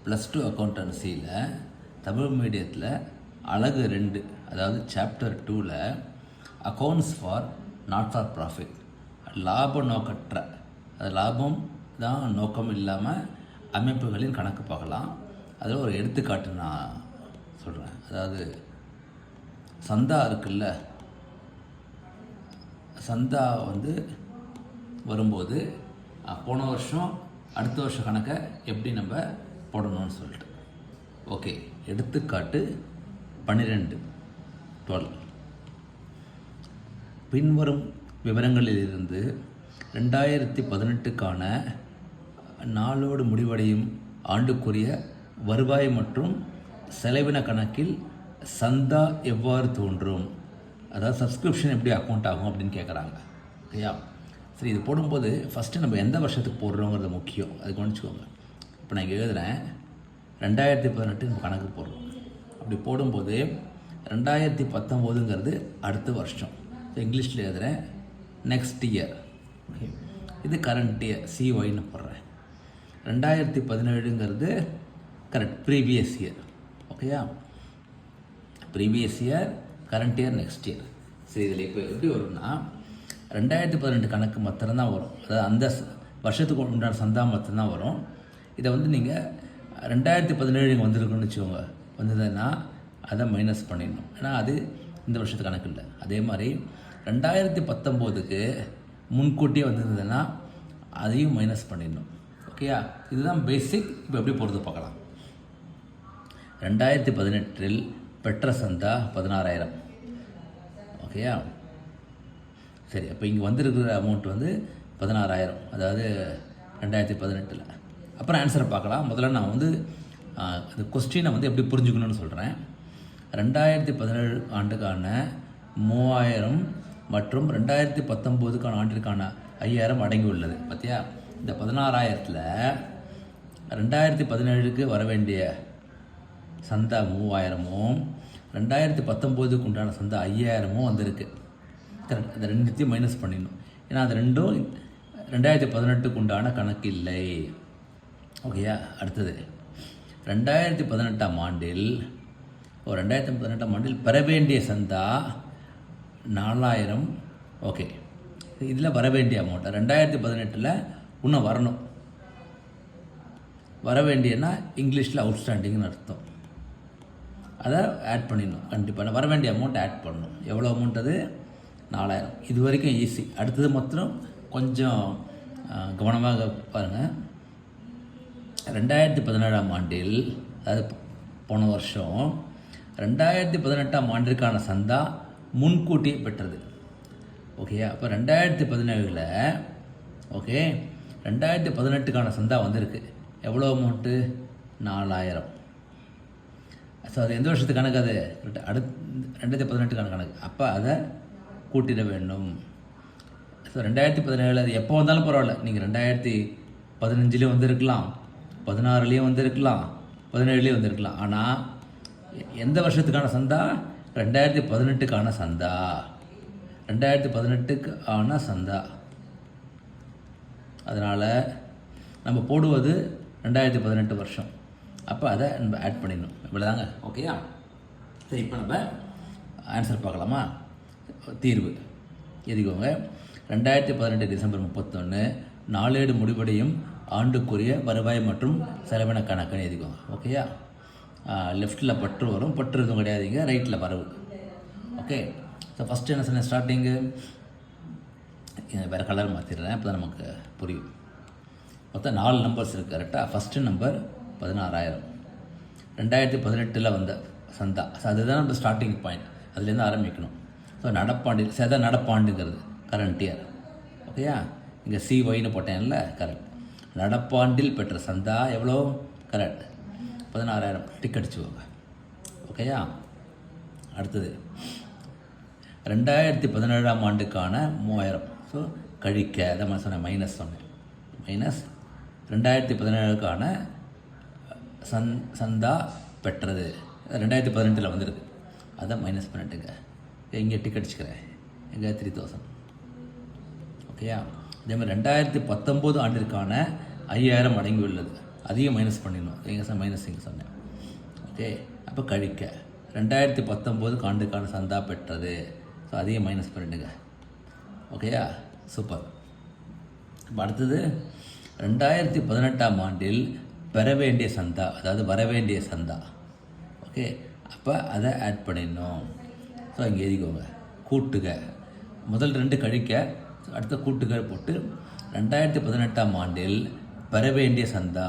+2 அக்கௌண்டன்சியில் தமிழ் மீடியத்தில் அலகு 2, அதாவது சாப்டர் 2ல் accounts for not for profit, லாப நோக்கற்ற, அது லாபம் தான் நோக்கம் இல்லாமல் அமைப்புகளின் கணக்கு பார்க்கலாம். அதில் ஒரு எடுத்துக்காட்டு நான் சொல்கிறேன். அதாவது சந்தா இருக்குல்ல, சந்தா வரும்போது போன வருஷம் அடுத்த வருஷம் கணக்கை எப்படி நம்ம போடணும்னு சொல்லிட்டு. ஓகே, எடுத்துக்காட்டு 12 பின்வரும் விவரங்களிலிருந்து 2018க்கான நாளோடு முடிவடையும் ஆண்டுக்குரிய வருவாய் மற்றும் செலவின கணக்கில் சந்தா எவ்வாறு தோன்றும், அதாவது சப்ஸ்கிரிப்ஷன் எப்படி அக்கௌண்ட் ஆகும் அப்படின்னு கேட்குறாங்க. ஓகேயா? சரி, இது போடும்போது ஃபஸ்ட்டு நம்ம எந்த வருஷத்துக்கு போடுறோங்கிறது முக்கியம். அது கவனிச்சுக்கோங்க. இப்போ நான் இங்கே எழுதுகிறேன் 2018 நம்ம கணக்கு போடுறோம். அப்படி போடும்போது 2019ங்கிறது அடுத்த வருஷம். ஸோ இங்கிலீஷில் எழுதுகிறேன் நெக்ஸ்ட் இயர். ஓகே, இது கரண்ட் இயர், CYன்னு போடுறேன். 2017ங்கிறது கரெக்ட் ப்ரீவியஸ் இயர். ஓகேயா? Previous year, current year, next year. சரி, இதில் இப்போ எப்படி வரும்னா 2018 கணக்கு மாத்திரம்தான் வரும். அதாவது அந்த வருஷத்துக்கு உண்டான சந்தா மாத்திரம்தான் வரும். இதை நீங்கள் 2017 நீங்கள் வந்திருக்குன்னு வச்சுக்கோங்க, வந்ததுன்னா அதை மைனஸ் பண்ணிடணும். ஏன்னா அது இந்த வருஷத்து கணக்கு இல்லை. அதே மாதிரி 2019க்கு முன்கூட்டியே வந்திருந்ததுன்னா அதையும் மைனஸ் பண்ணிடணும். ஓகேயா? இதுதான் பேசிக். இப்போ எப்படி போகிறது பார்க்கலாம். 2018 பெற்ற சந்தா 16,000. ஓகேயா? சரி, அப்போ இங்கே வந்திருக்கிற அமௌண்ட் 16,000, அதாவது 2018. அப்புறம் ஆன்சரை பார்க்கலாம். முதல்ல நான் அந்த கொஸ்டினை எப்படி புரிஞ்சுக்கணும்னு சொல்கிறேன். 2017 ஆண்டுக்கான 3,000 மற்றும் 2019க்கான ஆண்டிற்கான 5,000 அடங்கி உள்ளது. பார்த்தியா? இந்த 16,000த்தில் 2017க்கு வர வேண்டிய சந்தா 3,000மும் 2019க்கு உண்டான சந்தா 5,000மும் வந்திருக்கு. கரெக்ட். இந்த ரெண்டுத்தையும் மைனஸ் பண்ணிடணும். ஏன்னா அது ரெண்டும் 2018க்கு உண்டான கணக்கு இல்லை. ஓகேயா? அடுத்தது 2018ஆம் ஆண்டில் 2018ஆம் ஆண்டில் பெற வேண்டிய சந்தா 4,000. ஓகே, இதில் வர வேண்டிய அமௌண்ட் 2018ல் இன்னும் வரணும். வர வேண்டியன்னா இங்கிலீஷில் அவுட்ஸ்டாண்டிங்னு அர்த்தம். அதை ஆட் பண்ணிடணும். கண்டிப்பாக வர வேண்டிய அமௌண்ட் ஆட் பண்ணணும். எவ்வளோ அமௌண்ட்? அது 4,000. இது வரைக்கும் ஈஸி. அடுத்தது மாத்திரம் கொஞ்சம் கவனமாக பாருங்கள். 2017ஆம் ஆண்டில், அதாவது போன வருஷம் 2018ஆம் ஆண்டிற்கான சந்தா முன்கூட்டியே பெற்றது. ஓகேயா? அப்போ 2017ல் ஓகே 2018க்கான சந்தா வந்திருக்கு. எவ்வளோ அமௌண்ட்டு? 4,000. ஸோ அது எந்த வருஷத்து கணக்கு? அது அடுத்து 2018க்கான கணக்கு. அப்போ அதை கூட்டிட வேண்டும். ஸோ 2017 அது எப்போ வந்தாலும் பரவாயில்ல. நீங்கள் 2015லேயும் வந்திருக்கலாம், 16லேயும் வந்திருக்கலாம், 17லேயும் வந்திருக்கலாம். ஆனால் எந்த வருஷத்துக்கான சந்தா? 2018க்கான சந்தா. 2018க்கான சந்தா. அதனால் நம்ம போடுவது 2018 வருஷம். அப்போ அதை நம்ம ஆட் பண்ணிடணும். இவ்வளோதாங்க. ஓகேயா? சரி, இப்போ நம்ம ஆன்சர் பார்க்கலாமா? தீர்வு எழுதிக்கோங்க. 2018 டிசம்பர் 31 நாளேடு முடிவடையும் ஆண்டுக்குரிய வருவாய் மற்றும் செலவின கணக்குன்னு எழுதிக்கோங்க. ஓகேயா? லெஃப்ட்டில் பற்று வரும், பற்று எதுவும் கிடையாதுங்க, ரைட்டில் வரவு. ஓகே. ஸோ ஃபஸ்ட்டு என்ன சொன்னேன்? ஸ்டார்டிங்கு வேறு கலர் மாற்றிடுறேன், அப்போ தான் நமக்கு புரியும். மொத்தம் 4 நம்பர்ஸ் இருக்குது. கரெக்டாக? ஃபஸ்ட்டு நம்பர் 16,000 2018ல் வந்த சந்தா. ஸோ அதுதான் நம்ம ஸ்டார்டிங் பாயிண்ட். அதுலேருந்து ஆரம்பிக்கணும். ஸோ நடப்பாண்டுங்கிறது கரண்ட் இயர். ஓகேயா? இங்கே CYன்னு போட்டேன்ல, கரெக்ட். நடப்பாண்டில் பெற்ற சந்தா எவ்வளோ? கரெக்ட், 16,000. டிக் அடிச்சுக்கோங்க. ஓகேயா? அடுத்தது 2017ஆம் ஆண்டுக்கான 3,000. ஸோ கழிக்க, அதை மாதிரி சொன்னேன், மைனஸ் சொன்னேன். மைனஸ் 2017க்கான சந்தா பெற்றது 2018ல் வந்திருக்கு. அதை மைனஸ் பண்ணிட்டுங்க. இங்கே டிக் அடிச்சுக்கிறேன். எங்கே? 3,000. ஓகேயா? அதேமாதிரி 2019 ஆண்டிற்கான 5,000 அடங்கி உள்ளது. அதையும் மைனஸ் பண்ணிடணும். எங்கே சார் மைனஸ் இங்கே சொன்னேன். ஓகே, அப்போ கழிக்க 2019 ஆண்டுக்கான சந்தா பெற்றது. ஸோ அதையும் மைனஸ் பண்ணிடுங்க. ஓகேயா, சூப்பர். இப்போ அடுத்தது 2018ஆம் ஆண்டில் பெற வேண்டிய சந்தா, அதாவது வர வேண்டிய சந்தா. ஓகே, அப்போ அதை ஆட் பண்ணிடணும். ஸோ இங்கே எழுதிக்கோங்க, கூட்டுக. முதல் 2 கழிக்க, அடுத்த கூட்டுக போட்டு 2018ஆம் ஆண்டில் பெற வேண்டிய சந்தா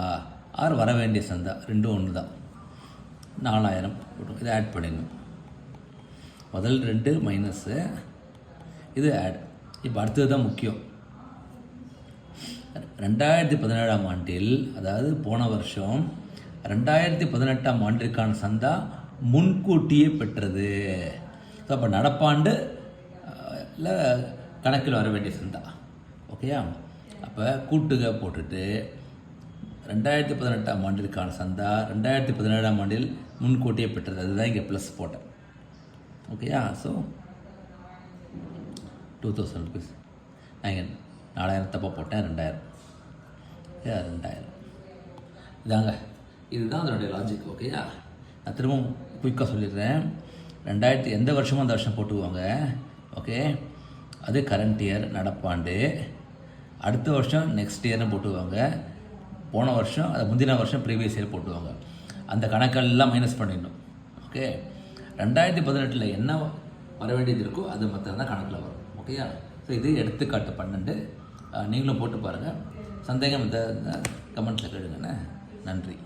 ஆர் வர வேண்டிய சந்தா ரெண்டும் ஒன்று தான். 4000 போட்டோம். இதை ஆட் பண்ணிடணும். முதல் 2 மைனஸு, இது ஆட். இப்போ அடுத்தது தான் முக்கியம். 2017ஆம் ஆண்டில், அதாவது போன வருஷம் 2018ஆம் ஆண்டிற்கான சந்தா முன்கூட்டியே பெற்றது. ஸோ அப்போ நடப்பாண்டு இல்லை கணக்கில் வர வேண்டிய சந்தா. ஓகேயா, அப்போ கூட்டுக போட்டுட்டு 2018ஆம் ஆண்டிற்கான சந்தா 2017ஆம் ஆண்டில் முன்கூட்டியே பெற்றது. அதுதான் இங்கே ப்ளஸ் போட்டேன். ஓகேயா, ஸோ 2000 ருபீஸ். நான் இங்கே 4000 தப்பாக போட்டேன், 2000. 2000 இதாங்க, இதுதான் அதனுடைய லாஜிக். ஓகேயா, நான் திரும்பவும் குயிக்காக சொல்லிடுறேன். 2000 எந்த வருஷமோ அந்த வருஷம் போட்டுக்குவாங்க. ஓகே, அது கரண்ட் இயர் நடப்பாண்டு. அடுத்த வருஷம் நெக்ஸ்ட் இயர்னு போட்டுக்குவாங்க. போன வருஷம் அது முந்தின வருஷம் ப்ரீவியஸ் இயர் போட்டுவாங்க. அந்த கணக்கெல்லாம் மைனஸ் பண்ணிடணும். ஓகே, 2018 என்ன வர வேண்டியது இருக்கோ அது மற்ற தான் கணக்கில் வரும். ஓகேயா, ஸோ இது எடுத்துக்காட்டு 12. நீங்களும் போட்டு பாருங்கள். சந்தேகம் இந்த கமெண்ட்டில் கேளுங்கண்ணே. நன்றி.